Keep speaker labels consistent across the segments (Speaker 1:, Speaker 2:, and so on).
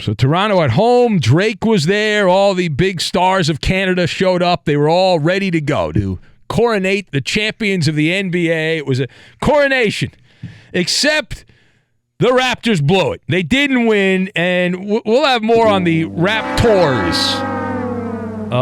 Speaker 1: So Toronto at home, Drake was there, all the big stars of Canada showed up. They were all ready to go to coronate the champions of the NBA. It was a coronation, except the Raptors blew it. They didn't win, and we'll have more on the Raptors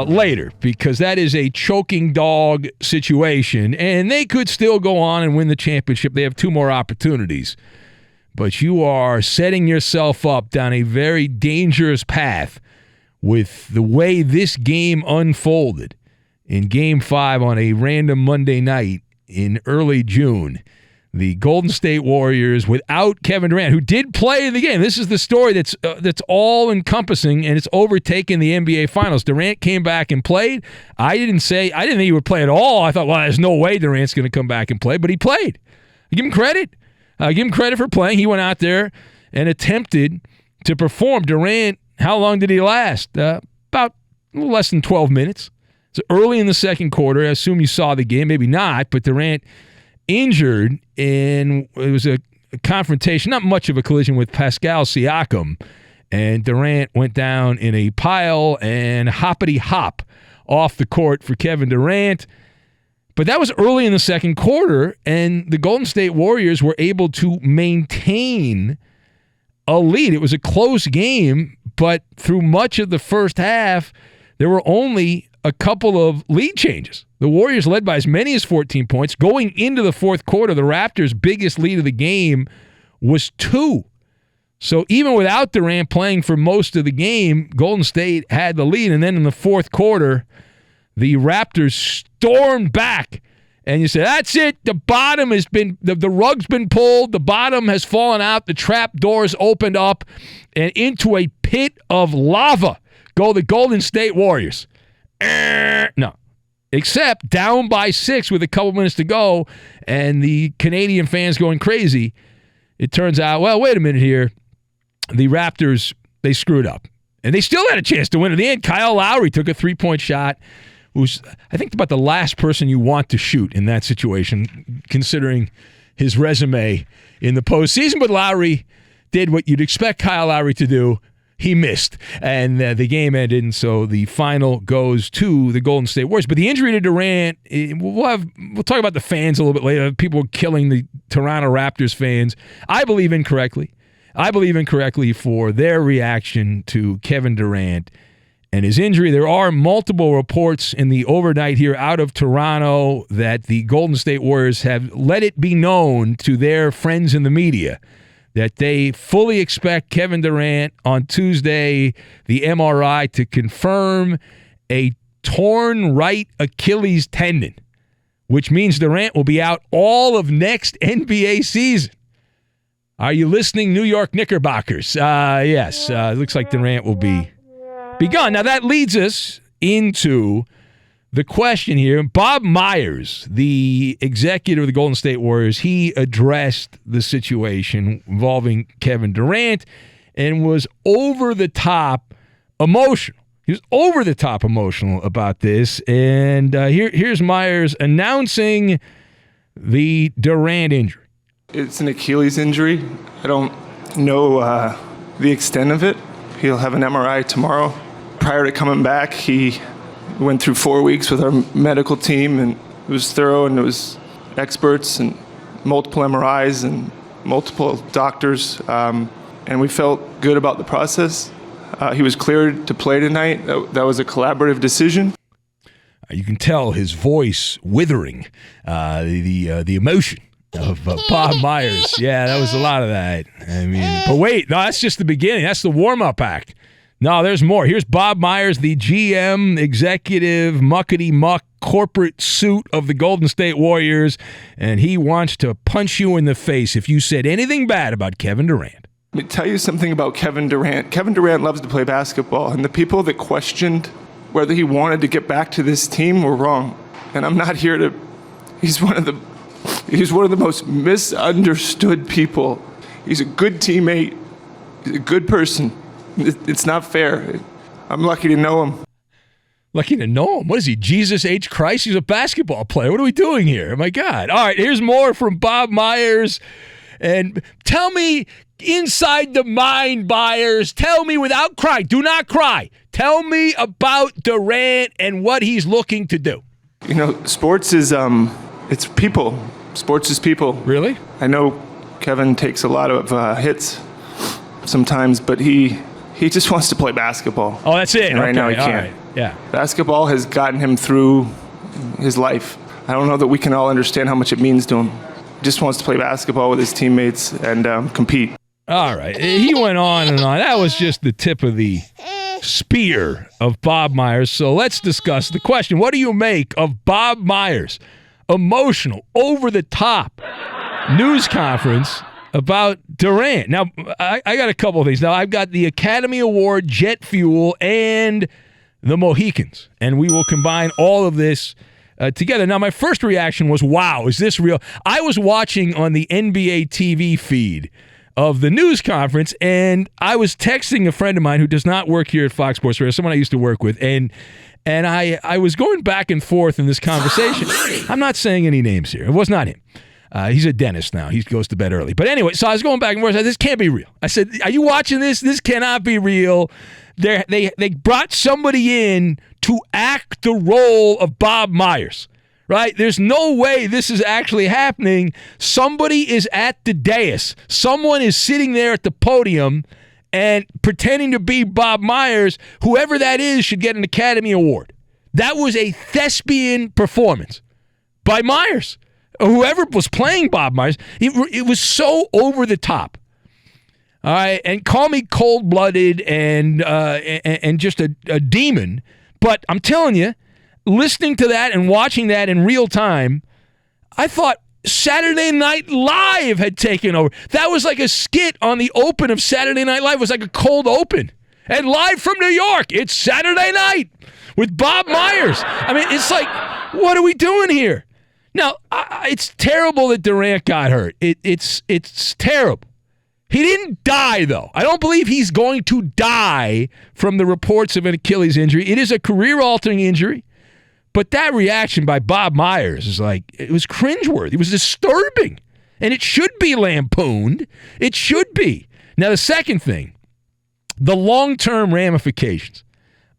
Speaker 1: later, because that is a choking dog situation, and they could still go on and win the championship. They have 2 more opportunities. But you are setting yourself up down a very dangerous path with the way this game unfolded in Game 5 on a random Monday night in early June. The Golden State Warriors, without Kevin Durant, who did play in the game. This is the story that's all-encompassing, and it's overtaken the NBA Finals. Durant came back and played. I didn't think he would play at all. I thought, well, there's no way Durant's going to come back and play, but he played. I give him credit. Give him credit for playing. He went out there and attempted to perform. Durant, how long did he last? About a little less than 12 minutes. So early in the second quarter, I assume you saw the game. Maybe not, but Durant injured, and it was a confrontation, not much of a collision, with Pascal Siakam. And Durant went down in a pile and hoppity-hop off the court for Kevin Durant. But that was early in the second quarter, and the Golden State Warriors were able to maintain a lead. It was a close game, but through much of the first half, there were only a couple of lead changes. The Warriors led by as many as 14 points. Going into the fourth quarter, the Raptors' biggest lead of the game was 2. So even without Durant playing for most of the game, Golden State had the lead. And then in the fourth quarter, the Raptors stormed back. And you say, that's it. The bottom has been, the rug's been pulled. The bottom has fallen out. The trap doors opened up. And into a pit of lava go the Golden State Warriors. No. Except down by 6 with a couple minutes to go, and the Canadian fans going crazy. It turns out, well, wait a minute here. The Raptors, they screwed up. And they still had a chance to win. At the end, Kyle Lowry took a 3-point shot, who's, I think, about the last person you want to shoot in that situation, considering his resume in the postseason. But Lowry did what you'd expect Kyle Lowry to do. He missed, and the game ended, and so the final goes to the Golden State Warriors. But the injury to Durant, we'll talk about the fans a little bit later. People killing the Toronto Raptors fans. I believe incorrectly for their reaction to Kevin Durant and his injury. There are multiple reports in the overnight here out of Toronto that the Golden State Warriors have let it be known to their friends in the media that they fully expect Kevin Durant on Tuesday, the MRI, to confirm a torn right Achilles tendon, which means Durant will be out all of next NBA season. Are you listening, New York Knickerbockers? Yes. It looks like Durant will be gone. Now, that leads us into the question here. Bob Myers, the executive of the Golden State Warriors, he addressed the situation involving Kevin Durant and was over-the-top emotional. He was over-the-top emotional about this. And here's Myers announcing the Durant injury.
Speaker 2: It's an Achilles injury. I don't know the extent of it. He'll have an MRI tomorrow. Prior to coming back, he went through 4 weeks with our medical team, and it was thorough, and it was experts and multiple MRIs and multiple doctors, and we felt good about the process. He was cleared to play tonight. That was a collaborative decision.
Speaker 1: You can tell his voice withering, the emotion of Bob Myers. Yeah, that was a lot of that. I mean, but wait, no, that's just the beginning. That's the warm-up act. No, there's more. Here's Bob Myers, the GM, executive, muckety-muck corporate suit of the Golden State Warriors, and he wants to punch you in the face if you said anything bad about Kevin Durant.
Speaker 2: Let me tell you something about Kevin Durant. Kevin Durant loves to play basketball, and the people that questioned whether he wanted to get back to this team were wrong. And I'm not here to... He's one of the most misunderstood people. He's a good teammate. He's a good person. It's not fair. I'm lucky to know him.
Speaker 1: Lucky to know him? What is he, Jesus H. Christ? He's a basketball player. What are we doing here? Oh, my God. All right, here's more from Bob Myers. And tell me, inside the mind, Myers. Tell me without crying. Do not cry. Tell me about Durant and what he's looking to do.
Speaker 2: You know, sports is it's people. Sports is people.
Speaker 1: Really?
Speaker 2: I know Kevin takes a lot of hits sometimes, but he just wants to play basketball.
Speaker 1: Oh, that's it.
Speaker 2: And right now he
Speaker 1: all
Speaker 2: can't.
Speaker 1: right. Yeah.
Speaker 2: Basketball has gotten him through his life. I don't know that we can all understand how much it means to him. He just wants to play basketball with his teammates and compete.
Speaker 1: All right. He went on and on. That was just the tip of the spear of Bob Myers. So let's discuss the question. What do you make of Bob Myers' emotional, over-the-top news conference about Durant? Now, I got a couple of things. Now, I've got the Academy Award, jet fuel, and the Mohicans. And we will combine all of this together. Now, my first reaction was, wow, is this real? I was watching on the NBA TV feed of the news conference, and I was texting a friend of mine who does not work here at Fox Sports Radio, someone I used to work with, and I was going back and forth in this conversation. I'm not saying any names here. It was not him. He's a dentist now. He goes to bed early. But anyway, so I was going back and forth. I said, this can't be real. I said, are you watching this? This cannot be real. They brought somebody in to act the role of Bob Myers. Right? There's no way this is actually happening. Somebody is at the dais. Someone is sitting there at the podium and pretending to be Bob Myers. Whoever that is should get an Academy Award. That was a thespian performance by Myers. Whoever was playing Bob Myers, it was so over the top. All right, and call me cold-blooded and just a demon, but I'm telling you, listening to that and watching that in real time, I thought Saturday Night Live had taken over. That was like a skit on the open of Saturday Night Live. It was like a cold open. And live from New York, it's Saturday night with Bob Myers. I mean, it's like, what are we doing here? Now, it's terrible that Durant got hurt. It's terrible. He didn't die, though. I don't believe he's going to die from the reports of an Achilles injury. It is a career-altering injury. But that reaction by Bob Myers is like, it was cringeworthy. It was disturbing. And it should be lampooned. It should be. Now, the second thing, the long-term ramifications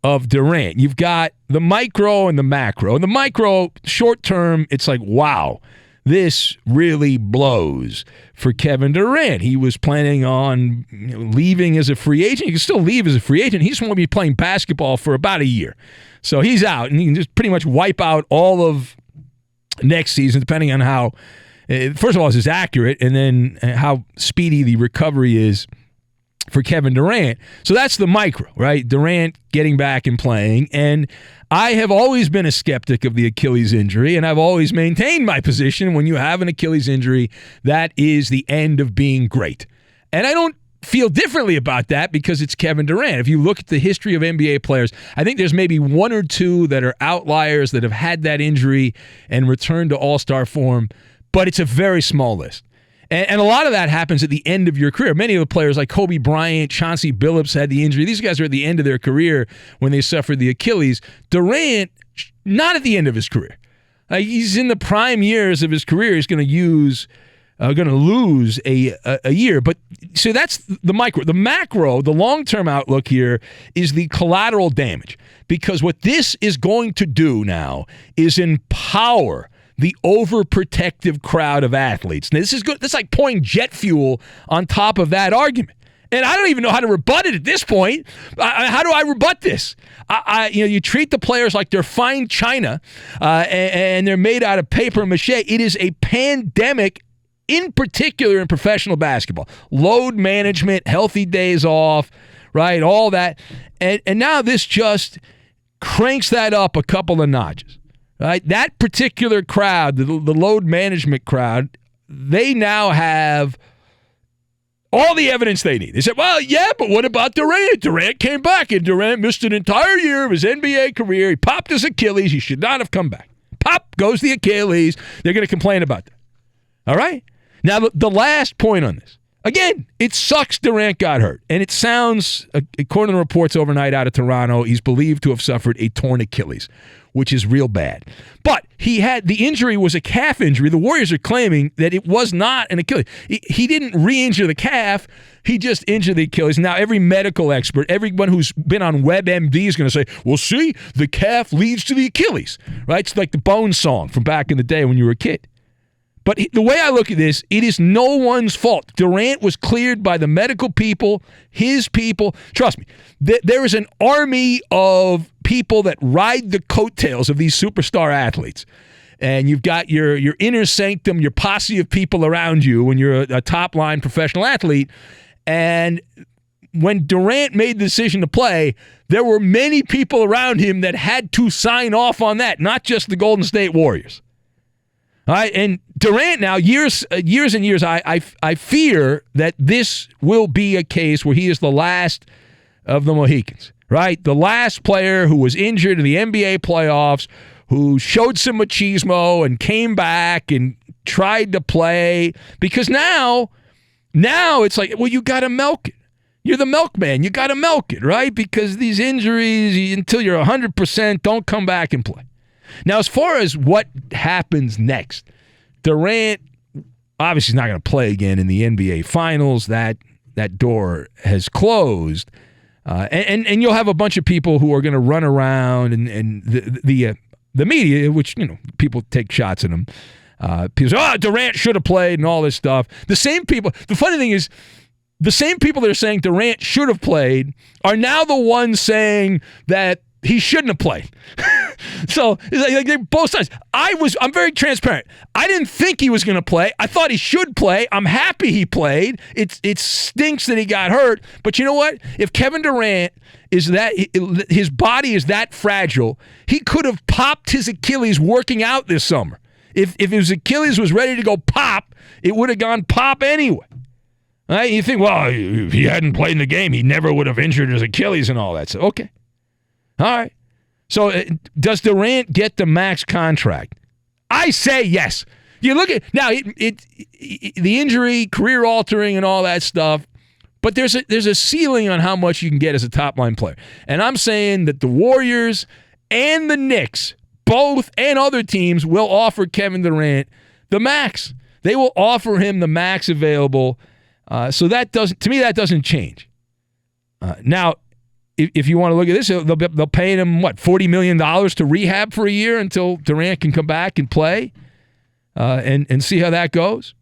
Speaker 1: of Durant. You've got the micro and the macro. And the micro, short-term, it's like, wow, this really blows for Kevin Durant. He was planning on leaving as a free agent. He can still leave as a free agent. He just won't be playing basketball for about a year. So he's out, and he can just pretty much wipe out all of next season, depending on how, first of all, is this accurate, and then how speedy the recovery is for Kevin Durant. So that's the micro, right? Durant getting back and playing. And I have always been a skeptic of the Achilles injury, and I've always maintained my position. When you have an Achilles injury, that is the end of being great. And I don't feel differently about that because it's Kevin Durant. If you look at the history of NBA players, I think there's maybe one or two that are outliers that have had that injury and returned to all-star form, but it's a very small list. And a lot of that happens at the end of your career. Many of the players like Kobe Bryant, Chauncey Billups had the injury. These guys are at the end of their career when they suffered the Achilles. Durant, not at the end of his career. He's in the prime years of his career. He's going to lose a year. But so that's the micro. The macro, the long-term outlook here is the collateral damage. Because what this is going to do now is empower the overprotective crowd of athletes. Now, this is good. That's like pouring jet fuel on top of that argument. And I don't even know how to rebut it at this point. How do I rebut this? You treat the players like they're fine china, and they're made out of paper mache. It is a pandemic, in particular in professional basketball. Load management, healthy days off, right? All that. And now this just cranks that up a couple of notches. Right? That particular crowd, the load management crowd, they now have all the evidence they need. They said, well, yeah, but what about Durant? Durant came back, and Durant missed an entire year of his NBA career. He popped his Achilles. He should not have come back. Pop goes the Achilles. They're going to complain about that. All right? Now, the last point on this, Again, it sucks Durant got hurt. And it sounds, according to reports overnight out of Toronto, he's believed to have suffered a torn Achilles, which is real bad. But the injury was a calf injury. The Warriors are claiming that it was not an Achilles. He didn't re-injure the calf. He just injured the Achilles. Now, every medical expert, everyone who's been on WebMD is going to say, well, see, the calf leads to the Achilles, right? It's like the Bones song from back in the day when you were a kid. But the way I look at this, it is no one's fault. Durant was cleared by the medical people, his people. Trust me, there is an army of people that ride the coattails of these superstar athletes. And you've got your inner sanctum, your posse of people around you when you're a top-line professional athlete. And when Durant made the decision to play, there were many people around him that had to sign off on that, not just the Golden State Warriors. All right, and Durant now, years and years, I fear that this will be a case where he is the last of the Mohicans, right? The last player who was injured in the NBA playoffs, who showed some machismo and came back and tried to play. Because now it's like, well, you got to milk it. You're the milkman. You got to milk it, right? Because these injuries, until you're 100%, don't come back and play. Now, as far as what happens next, Durant obviously is not going to play again in the NBA Finals. That door has closed. And you'll have a bunch of people who are going to run around and the media, which, people take shots at them. People say, Durant should have played and all this stuff. The same people, the funny thing is, the same people that are saying Durant should have played are now the ones saying that he shouldn't have played. So it's like both sides. I'm very transparent. I didn't think he was going to play. I thought he should play. I'm happy he played. It stinks that he got hurt. But you know what? If Kevin Durant his body is that fragile, he could have popped his Achilles working out this summer. If his Achilles was ready to go pop, it would have gone pop anyway. Right? You think, well, if he hadn't played in the game, he never would have injured his Achilles and all that. So, okay. All right. So does Durant get the max contract? I say yes. You look at now the injury, career altering, and all that stuff. But there's a ceiling on how much you can get as a top line player. And I'm saying that the Warriors and the Knicks, both and other teams, will offer Kevin Durant the max. They will offer him the max available. So that doesn't change. Now, if you want to look at this, they'll pay him, $40 million to rehab for a year until Durant can come back and play and see how that goes.